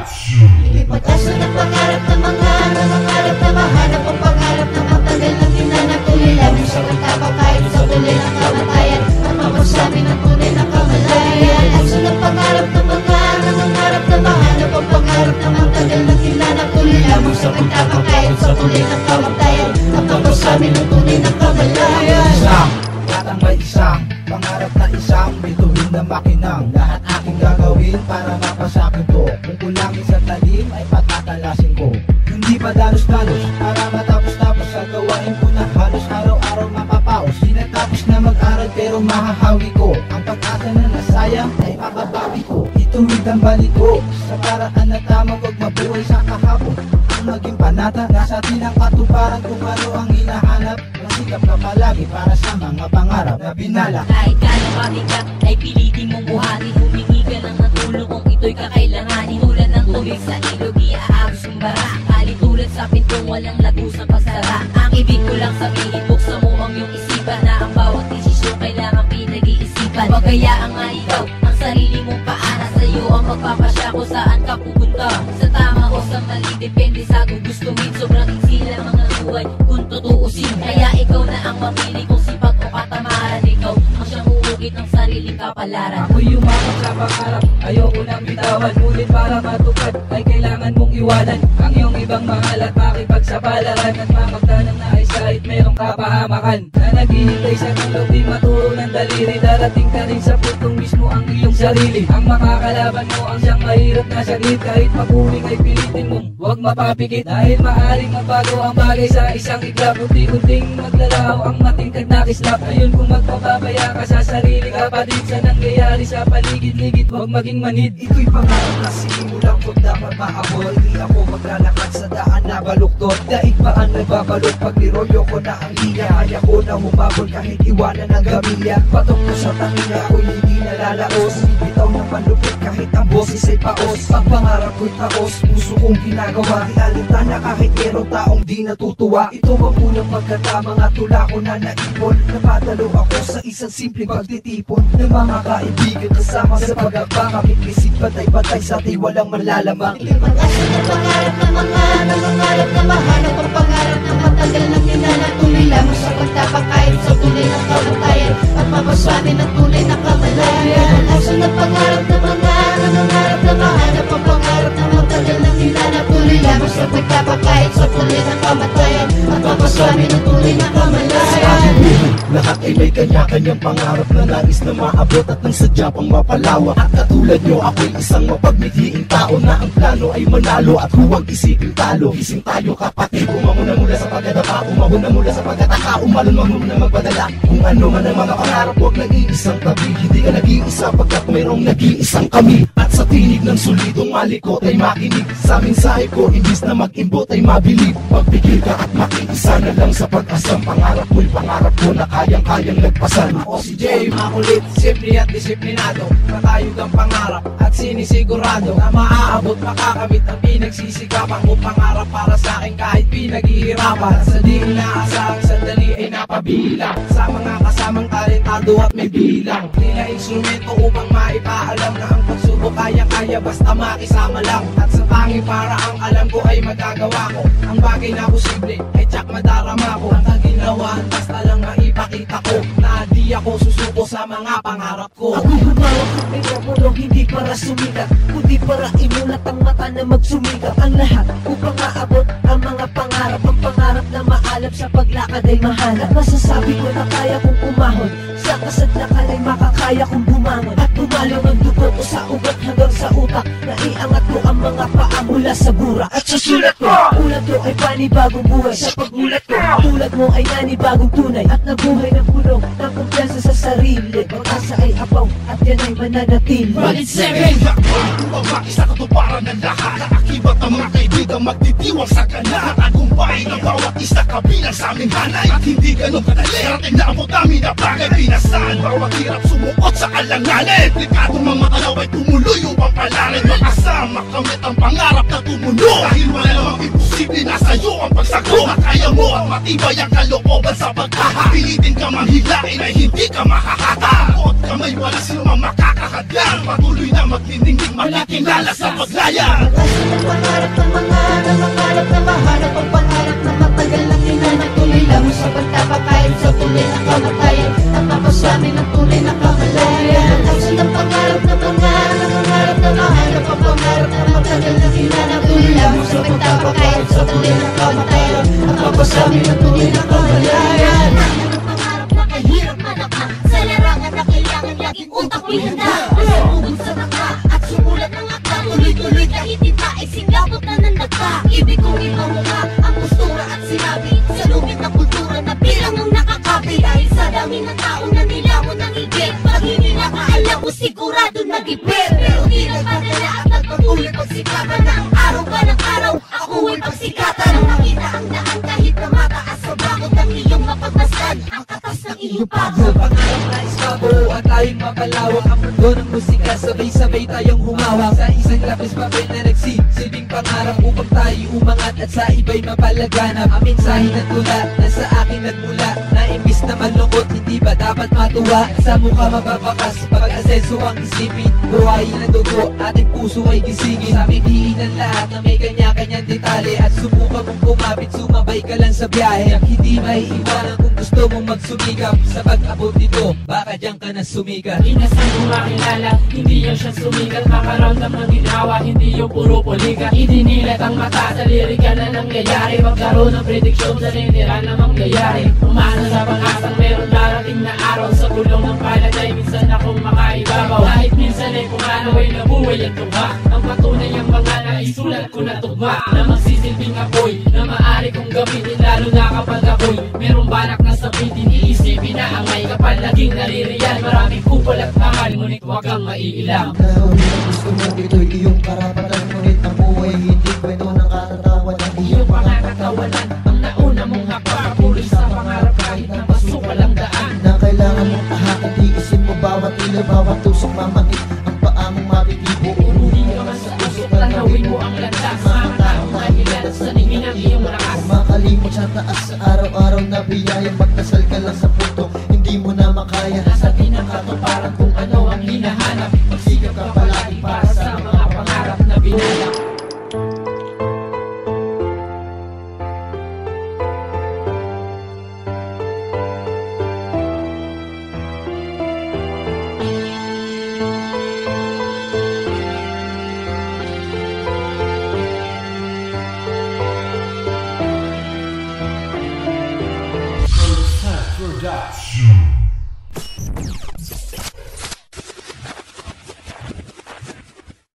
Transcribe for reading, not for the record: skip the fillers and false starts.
Hindi pag-asa ng pangarap na mga nangangarap na mahanap ang pangarap na matagal na hinanap. Tuloy lamang sa pagtapang kahit sa tuloy ng kamatayan, at mapasabi ng tunay na kamalayan. Asa ng pangarap na mga nangangarap na mahanap ang pangarap na matagal na hinanap. Tuloy lamang sa pagtapang kahit sa tuloy ng kamatayan, at mapasabi ng tunay na kamalayan. Batang may isang pangarap na isang bituin na makinang. Lahat aking gagawin para mapasakin to. Kung kulangin sa talim ay patatalasin ko. Hindi pa dalos-dalos para matapos-tapos sa gawain ko na halos araw-araw mapapaos. Di natapos na mag-aral pero mahahawi ko. Ang pag-asa na nasayang ay mababawi ko. Ituwid ang balik ko sa paraan na tamang, huwag mabuhay sa kahapon. Ang maging panata nasa atin ang katuparan kung ano ang hinahanap. Masikap ka palagi para sa mga pangarap na binala. Kahit gano'ng mabigat ay pilitin mong buhatin. Humingi ka lang ng tulong kung ito'y kakailanganin. Tulad ng tubig sa ilog, iaagos yung bara. Tulad sa pintong walang lagusang pagsara. Ang ibig ko lang sabihin, buksan mo ang iyong isipan na ang bawat desisyon kailangan pinag-iisipan. Huwag hayaan nga ikaw ang sarili mong paana. Sa'yo ang magpapasya kung saan ka pupunta. Sa tama o sa mali, depende sa gugustuhin. Sobrang iksi lang mga buhay kung tutuusin. Kaya ikaw na ang mamili kung sipag o katamaran. Ikaw ang siyang uukit ng sariling kapalaran. Ako'y yumakap sa pangarap, ayoko nang bitawan. Ngunit para matupad ay kailangan mong iwanan ang iyong ibang mahal at makipagsapalaran. At mamagtanang nais kahit merong kapahamakan na naghihintay sa tulog, di maturo ng daliri. Darating ka rin sa puntong mismo ang iyong sarili. Ang makakalaban mo ang siyang mahirap na saglit. Kahit maguling ay pilitin mong huwag mapapikit. Dahil maaaring magbago ang bagay sa isang iglap. Unti-unting maglalaho ang matingkad na kislap. Ayun kung magpapabaya ka sa sarili, kapatid, sa nangyayari sa paligid-ligid, huwag maging manid. Ito'y pangarap na sinimulang kung dapat maabot. Hindi ako maglalakad sa daan na baluktot. Daig paan nagbabalot pag niroyo ko na ang linya. Kaya ko na humabol kahit iwanan ng gamilya. Patok ko sa tangina ko'y hindi nalalaos. Bibitaw ng panlupit kahit ang boses ay paos. Ang pangarap ko'y taos, puso kong ginagawa. Di alintana kahit merong taong di natutuwa. Ito ang unang magkatamang at tula ko na naipon. Napadalo ako sa isang simpleng pagtitipon ng mga kaibigan kasama sa pag-abangakit. Isip batay-batay sa atin walang malalamang. Hindi pag-asa ng pangarap na mga nangangarap na mahanap ang pangarap na matagal na hinanap. Tuloy lamang sa pagtapang kahit sa tuloy ng kamatayan, at mapasabi ng tunay na kamalayan. Pag-asa ng pangarap na mga nangangarap na mahanap ang pangarap na matagal na hinanap. Tuloy lamang sa pagtapang kahit sa tuloy ng kamatayan, at mapasabi ng tunay na kamalayan. Lahat ay may kanya-kanyang pangarap na nais na maabot at nang sadya pang mapalawa. At katulad nyo, ako'y isang mapagmithiing tao na ang plano ay manalo at huwag isipin talo. Gising tayo kapatid, umangon na mula sa pagdadapa, umahon na mula sa pagkataka, umalon na magpadala. Kung ano man ang mga pangarap, huwag nag-iisang tabi. Hindi ka nag-iisa pagkat mayroong nag-iisang kami. At sa tinig ng solidong malikot ay makinig sa mensahe ko, imbis na mag-imbot ay mabilib. Pagpigil ka at makiisa na lang sa pag-asang pangarap mo'y pangarap ko na kayang-kayang nagpasan. Ako si Jay, makulit, simple at disiplinado. Matayog ang pangarap at sinisigurado na maaabot, makakamit ang pinagsisikapan ko. Pangarap para sa akin kahit pinaghihirapan. Sa di inaasahang sandali ay napabilang sa mga kasamang talentado at may bilang. Nila instrumento upang maipaalam na ang pagsubok kaya-kaya basta makisama lang. At sa tangi para ang alam ko ay magagawa ko ang bagay na posible ay tsak madarama ko. Ang kaginawan basta lang maipakita ko na di ako susuko sa mga pangarap ko. Ako humawak ng mikropono hindi para sumikat, kundi para imulat ang mata na magsumikap. Ang lahat upang maabot ang mga pangarap. Ang pangarap na maalam sa paglakad ay mahanap. Masasabi ko na kaya kong umahon sa kasadlakan ay makakaya kong bumangon. At bumalong ang dugo ko sa ugat hanggang sa utak. Naiangat ko ang mga paa mula sa burak. At sa sulat ko, ulat ko ay panibagong buhay. Sa pagmulat ko, tulad mo ay nanibagong tunay. At nabuhay ng pulong ng kumpiyansa sa sarili. Pag-asa ay apaw at yan ay mananatili. Balit 7! Tumawag sa katuparan ng lahat. Akibat ang mga kaibigang magtitiwang sa gana. Natagumpay ng bawat isa kabilang sa aming hanay. At hindi ganun kadali, rating na abot namin na bagay. Pinasaan bawat hirap sumukot sa alanganin. Komplikadong mga matalaw ay tumuloy upang palarin. Makasama kamit ang pangarap na tumulo. Dahil wala namang imposible, nasa iyo ang pagsagot. At kaya mo ang matibay ang kalooban sa paghaha. Pilitin ka mang hilain ay hindi ka mahahata. At kamay wala sinumang makakahadlang. Patuloy na magniningning, makikilala sa paglayang. Pag-asa ng pangarap ng mga nangangarap na mahanap ang pangarap na matagal na hinanap. Tuloy lang sa pagtapak kahit sa tuloy ng kamatayan, at mapasyamin ang tunay na kamalayan. Pag-asa ng pangarap ng mga nangangarap na mahanap ang pangarap na matagal na hinanap. Tuloy lang sa pagtapak kahit sa tuloy ng kamatayan, at mapasyamin ang tunay na kamalayan. Ang pangarap na kahirap manakma, sa larangan na kailangan laging utak may handa. Masabugod sa taka at sumulat ng akda, tuloy-tuloy kahit iba ay singlabot na nandagta. Ibig kong ipamukha ang postura at sinabi sa lumit na kultura na bilang ang nakakabi. Dahil sa dami ng tao na nilamon ng igit, pag hindi nakaalam mo sigurado nag-ipit. Pero di nagpadala at nagpatuloy pagsikapan ng araw ka ng araw, ako ay pagsikatan. Nang makita ang daan kahit na mataas sa bakod ng iyong mapagmasdan, ang katas ng iyong pagod. Sa pangarap na iskabuo at tayong mapalawak ang mundo ng musika, sabay-sabay tayong humawak sa isang lapis papel na nagsisilbing pangarap upang tayo umangat at sa iba'y mapalaganap. Ang mensahe ng tula na sa akin nagmula, na imbis na malungkot hindi ba dapat matuwa? Sa mukha mababakas pag-asenso ang isipin, buhayin ang dugo ating puso ay gisingin. Sa piliin ng lahat na may kanya-kanyang detalye, at subukan mong kumapit, sumabay ka lang sa biyahe. Ang hindi maiiwanan kung gusto mong magsumikap, sa pag-abot nito baka diyan ka na sumikat. Inasal kong makilala, hindi yan siya sumikat. Makaramdam ng ginawa, hindi yung puro poligat. Idinilat ang mata sa lirika na nangyayari, magkaroon ng prediksyon sa linira na mangyayari. Umasa sa pag-asang meron darating na araw, sa gulong ng palad ay minsan akong makaibabaw. Kahit minsan ay kung ano ay nabuhay ang tugma, ang patunay ang mga naisulat ko na tugma, na magsisilbing apoy na maaari kong gamitin, lalo na kapag ako'y merong balak na sabitin. Iisipin na ang may kapal laging naririyan, maraming kupal at mahal, ngunit huwag kang maiilang. Gawin ang gusto mo, ito'y iyong karapatan. Ngunit ang buhay hindi kwento ng katatawanan. Iyong pangakatawanan ang nauna mong hakpa, puloy sa pangarap kahit na masukal ang daan. Na kailangan mong tahakin, tiisin mo bawat ilo, bawat tusok mamanit. Ang paa mong matitibo, Hindi ka man sa usok, tanawin mo ang landas. Mga taong mahilan sa ningin ang iyong lakas. makalimot sa taas sa araw-araw na biyaya. Magdasal ka lang sa puto, hindi mo na makaya. Nasa pinakatuparan kung ano ang hinahanap, magsigap ka pa